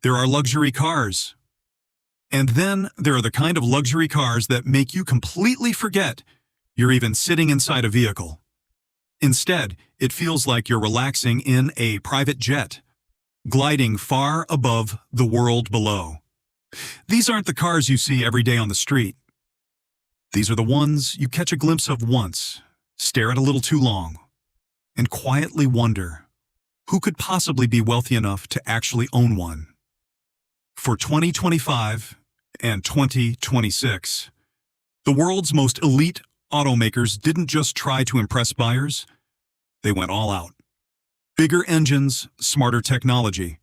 There are luxury cars. And then there are the kind of luxury cars that make you completely forget you're even sitting inside a vehicle. Instead, it feels like you're relaxing in a private jet, gliding far above the world below. These aren't the cars you see every day on the street. These are the ones you catch a glimpse of once, stare at a little too long, and quietly wonder, who could possibly be wealthy enough to actually own one? For 2025 and 2026, the world's most elite automakers didn't just try to impress buyers, they went all out. Bigger engines, smarter technology,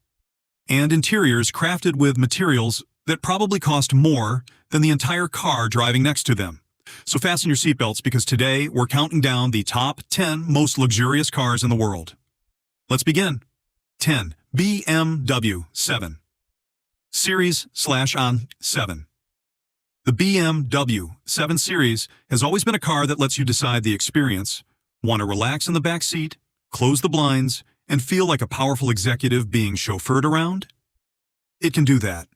and interiors crafted with materials that probably cost more than the entire car driving next to them. So fasten your seatbelts because today we're counting down the top 10 most luxurious cars in the world. Let's begin. 10. BMW 7 Series/on 7. The BMW 7 Series has always been a car that lets you decide the experience. Want to relax in the back seat, close the blinds, and feel like a powerful executive being chauffeured around? It can do that.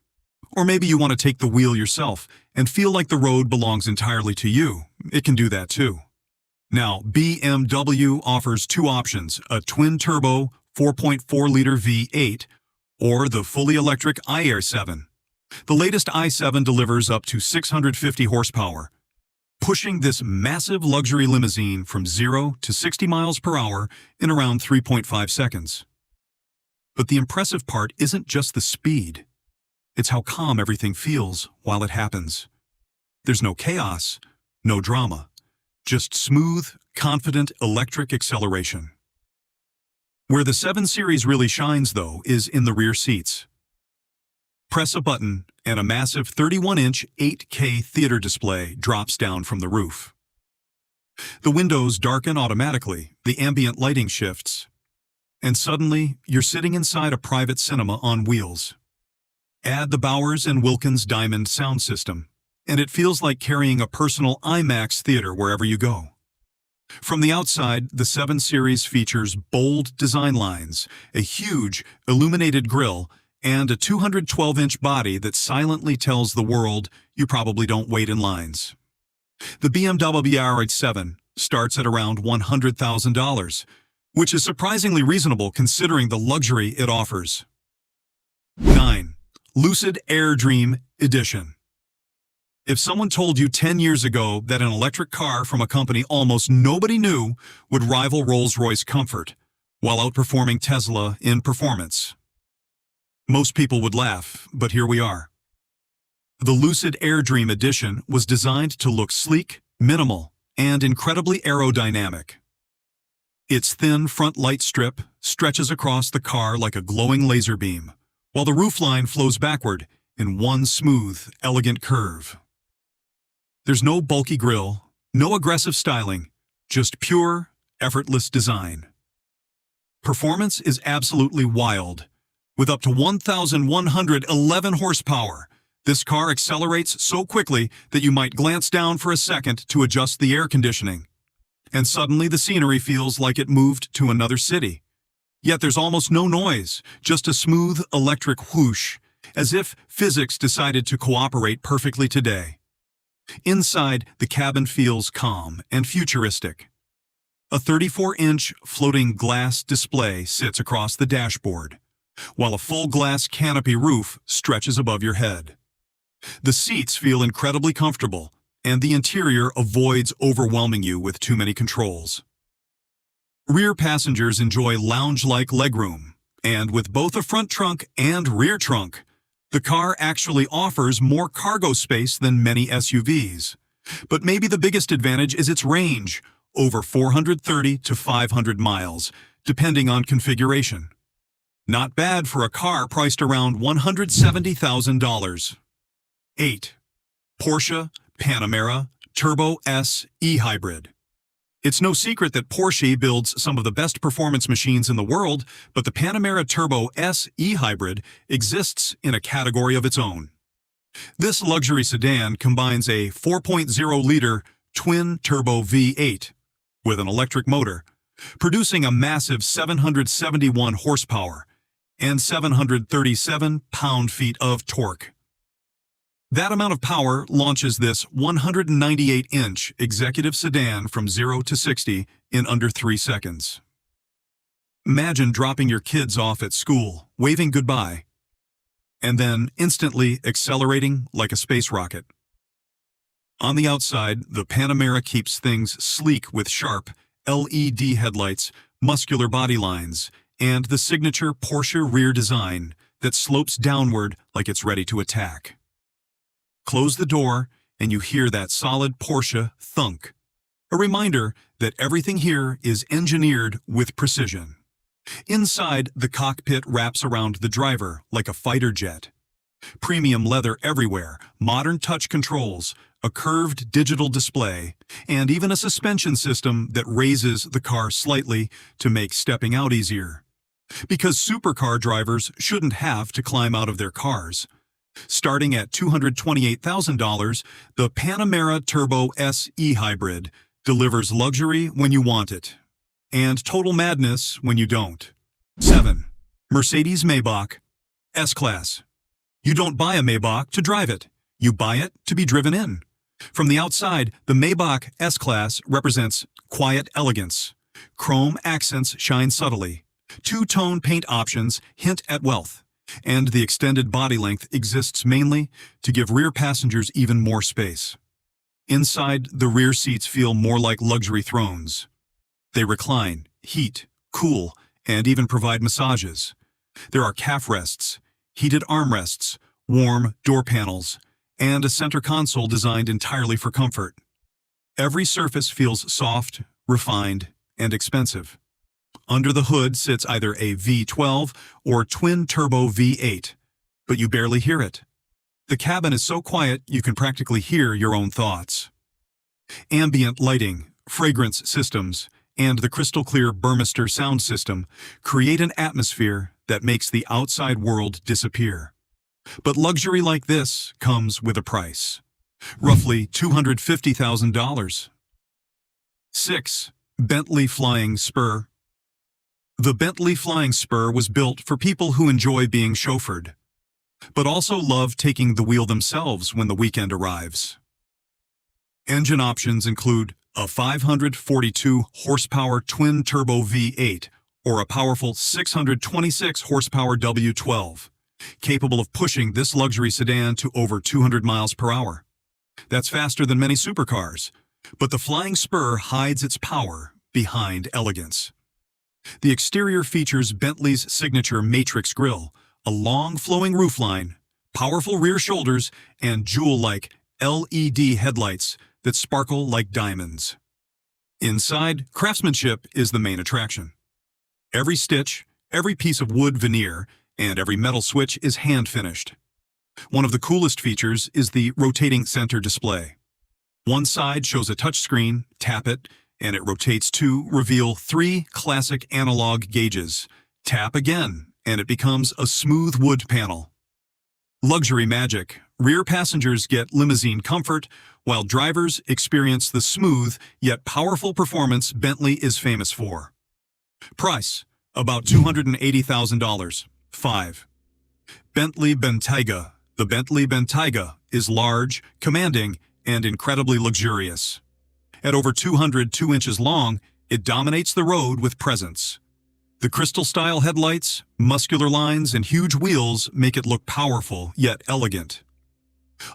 Or maybe you want to take the wheel yourself and feel like the road belongs entirely to you. It can do that too. Now, BMW offers two options, a twin-turbo 4.4-liter V8 or the fully electric i7. The latest i7 delivers up to 650 horsepower, pushing this massive luxury limousine from 0 to 60 miles per hour in around 3.5 seconds. But the impressive part isn't just the speed. It's how calm everything feels while it happens. There's no chaos, no drama, just smooth, confident electric acceleration. Where the 7 Series really shines, though, is in the rear seats. Press a button, and a massive 31-inch 8K theater display drops down from the roof. The windows darken automatically, the ambient lighting shifts, and suddenly you're sitting inside a private cinema on wheels. Add the Bowers & Wilkins Diamond sound system, and it feels like carrying a personal IMAX theater wherever you go. From the outside, the 7 Series features bold design lines, a huge, illuminated grille, and a 212-inch body that silently tells the world you probably don't wait in lines. The BMW i7 starts at around $100,000, which is surprisingly reasonable considering the luxury it offers. 9. Lucid Air Dream Edition. If someone told you 10 years ago that an electric car from a company almost nobody knew would rival Rolls-Royce comfort while outperforming Tesla in performance, most people would laugh, but here we are. The Lucid Air Dream Edition was designed to look sleek, minimal, and incredibly aerodynamic. Its thin front light strip stretches across the car like a glowing laser beam, while the roofline flows backward in one smooth, elegant curve. There's no bulky grille, no aggressive styling, just pure, effortless design. Performance is absolutely wild. With up to 1,111 horsepower, this car accelerates so quickly that you might glance down for a second to adjust the air conditioning. And suddenly the scenery feels like it moved to another city. Yet there's almost no noise, just a smooth electric whoosh, as if physics decided to cooperate perfectly today. Inside, the cabin feels calm and futuristic. A 34-inch floating glass display sits across the dashboard, while a full glass canopy roof stretches above your head. The seats feel incredibly comfortable, and the interior avoids overwhelming you with too many controls. Rear passengers enjoy lounge-like legroom, and with both a front trunk and rear trunk, the car actually offers more cargo space than many SUVs. But maybe the biggest advantage is its range, over 430 to 500 miles, depending on configuration. Not bad for a car priced around $170,000. 8. Porsche Panamera Turbo S e-Hybrid. It's no secret that Porsche builds some of the best performance machines in the world, but the Panamera Turbo S e-Hybrid exists in a category of its own. This luxury sedan combines a 4.0-liter twin-turbo V8 with an electric motor, producing a massive 771 horsepower and 737 pound-feet of torque. That amount of power launches this 198-inch executive sedan from 0 to 60 in under 3 seconds. Imagine dropping your kids off at school, waving goodbye, and then instantly accelerating like a space rocket. On the outside, the Panamera keeps things sleek with sharp LED headlights, muscular body lines, and the signature Porsche rear design that slopes downward like it's ready to attack. Close the door, and you hear that solid Porsche thunk, a reminder that everything here is engineered with precision. Inside, the cockpit wraps around the driver like a fighter jet. Premium leather everywhere, modern touch controls, a curved digital display, and even a suspension system that raises the car slightly to make stepping out easier. Because supercar drivers shouldn't have to climb out of their cars. Starting at $228,000, the Panamera Turbo SE Hybrid delivers luxury when you want it, and total madness when you don't. 7. Mercedes-Maybach S-Class. You don't buy a Maybach to drive it. You buy it to be driven in. From the outside, the Maybach S-Class represents quiet elegance. Chrome accents shine subtly. Two-tone paint options hint at wealth. And the extended body length exists mainly to give rear passengers even more space. Inside, the rear seats feel more like luxury thrones. They recline, heat, cool, and even provide massages. There are calf rests, heated armrests, warm door panels, and a center console designed entirely for comfort. Every surface feels soft, refined, and expensive. Under the hood sits either a V12 or twin-turbo V8, but you barely hear it. The cabin is so quiet you can practically hear your own thoughts. Ambient lighting, fragrance systems, and the crystal-clear Burmester sound system create an atmosphere that makes the outside world disappear. But luxury like this comes with a price. Roughly $250,000. 6. Bentley Flying Spur. The Bentley Flying Spur was built for people who enjoy being chauffeured, but also love taking the wheel themselves when the weekend arrives. Engine options include a 542 horsepower twin-turbo V8 or a powerful 626 horsepower W12, capable of pushing this luxury sedan to over 200 miles per hour. That's faster than many supercars, but the Flying Spur hides its power behind elegance. The exterior features Bentley's signature matrix grille, a long flowing roofline, powerful rear shoulders, and jewel-like LED headlights that sparkle like diamonds. Inside, craftsmanship is the main attraction. Every stitch, every piece of wood veneer, and every metal switch is hand-finished. One of the coolest features is the rotating center display. One side shows a touchscreen, tap it, and it rotates to reveal 3 classic analog gauges. Tap again, and it becomes a smooth wood panel. Luxury magic. Rear passengers get limousine comfort, while drivers experience the smooth yet powerful performance Bentley is famous for. Price, about $280,000. 5. Bentley Bentayga. The Bentley Bentayga is large, commanding, and incredibly luxurious. At over 202 inches long, it dominates the road with presence. The crystal-style headlights, muscular lines, and huge wheels make it look powerful yet elegant.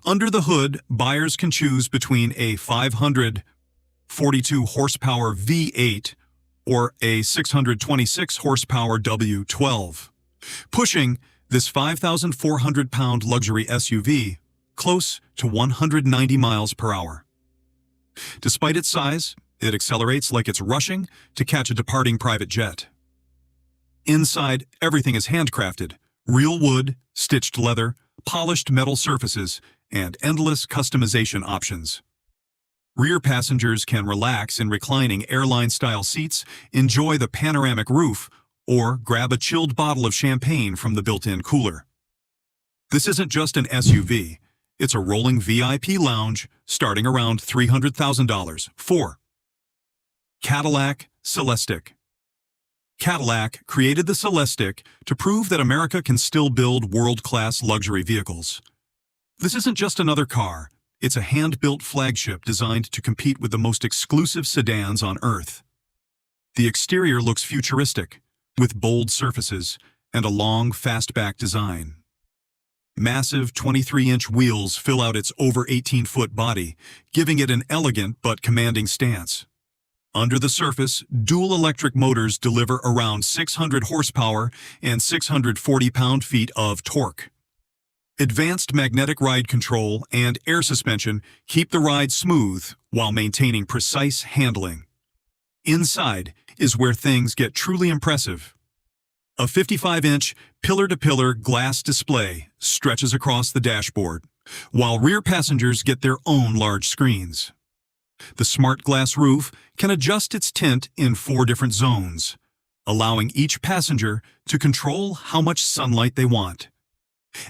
Under the hood, buyers can choose between a 542 horsepower V8 or a 626 horsepower W12, pushing this 5,400-pound luxury SUV close to 190 miles per hour. Despite its size, it accelerates like it's rushing to catch a departing private jet. Inside, everything is handcrafted: real wood, stitched leather, polished metal surfaces, and endless customization options. Rear passengers can relax in reclining airline-style seats, enjoy the panoramic roof, or grab a chilled bottle of champagne from the built-in cooler. This isn't just an SUV. It's a rolling VIP lounge starting around $300,000. 4. Cadillac Celestiq. Cadillac created the Celestiq to prove that America can still build world-class luxury vehicles. This isn't just another car, it's a hand-built flagship designed to compete with the most exclusive sedans on Earth. The exterior looks futuristic, with bold surfaces and a long, fastback design. Massive 23-inch wheels fill out its over 18-foot body, giving it an elegant but commanding stance. Under the surface, dual electric motors deliver around 600 horsepower and 640 pound-feet of torque. Advanced magnetic ride control and air suspension keep the ride smooth while maintaining precise handling. Inside is where things get truly impressive. A 55-inch pillar-to-pillar glass display stretches across the dashboard, while rear passengers get their own large screens. The smart glass roof can adjust its tint in 4 different zones, allowing each passenger to control how much sunlight they want.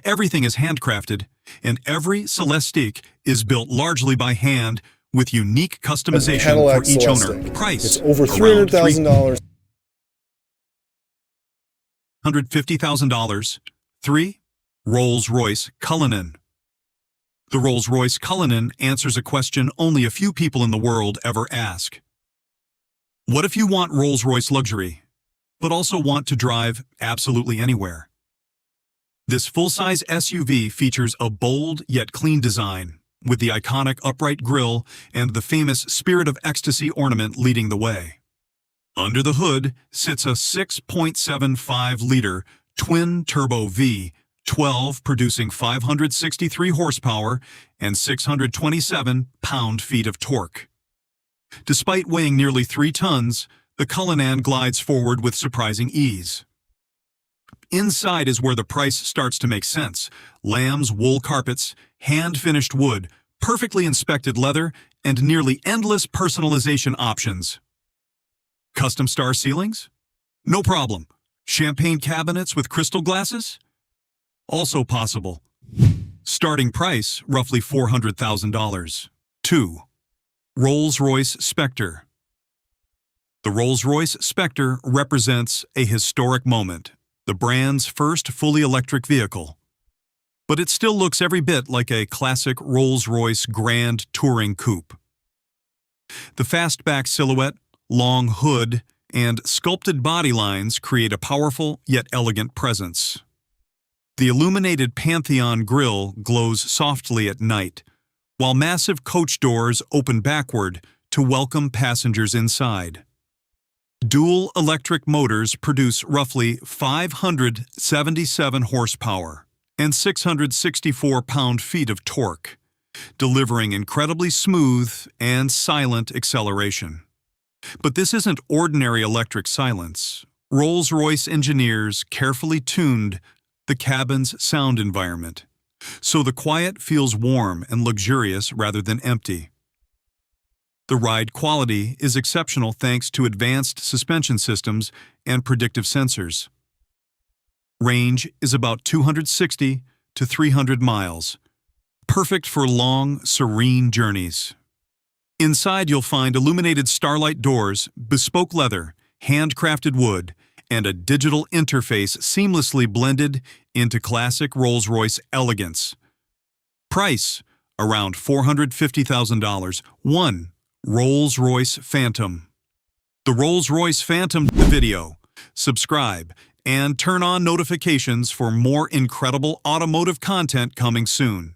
Everything is handcrafted, and every Celestiq is built largely by hand with unique customization for each owner. Price: it's over $300,000. $150,000. 3. Rolls-Royce Cullinan. The Rolls-Royce Cullinan answers a question only a few people in the world ever ask. What if you want Rolls-Royce luxury, but also want to drive absolutely anywhere? This full-size SUV features a bold yet clean design, with the iconic upright grille and the famous Spirit of Ecstasy ornament leading the way. Under the hood sits a 6.75-liter twin-turbo V12 producing 563 horsepower and 627 pound-feet of torque. Despite weighing nearly 3 tons, the Cullinan glides forward with surprising ease. Inside is where the price starts to make sense. Lamb's wool carpets, hand-finished wood, perfectly inspected leather, and nearly endless personalization options. Custom star ceilings? No problem. Champagne cabinets with crystal glasses? Also possible. Starting price, roughly $400,000. 2. Rolls-Royce Spectre. The Rolls-Royce Spectre represents a historic moment, the brand's first fully electric vehicle. But it still looks every bit like a classic Rolls-Royce Grand Touring coupe. The fastback silhouette, long hood, and sculpted body lines create a powerful yet elegant presence. The illuminated Pantheon grille glows softly at night, while massive coach doors open backward to welcome passengers inside. Dual electric motors produce roughly 577 horsepower and 664 pound-feet of torque, delivering incredibly smooth and silent acceleration. But this isn't ordinary electric silence. Rolls-Royce engineers carefully tuned the cabin's sound environment, so the quiet feels warm and luxurious rather than empty. The ride quality is exceptional thanks to advanced suspension systems and predictive sensors. Range is about 260 to 300 miles, perfect for long, serene journeys. Inside you'll find illuminated starlight doors, bespoke leather, handcrafted wood, and a digital interface seamlessly blended into classic Rolls-Royce elegance. Price, around $450,000. 1. Rolls-Royce Phantom. The Rolls-Royce Phantom video. Subscribe and turn on notifications for more incredible automotive content coming soon.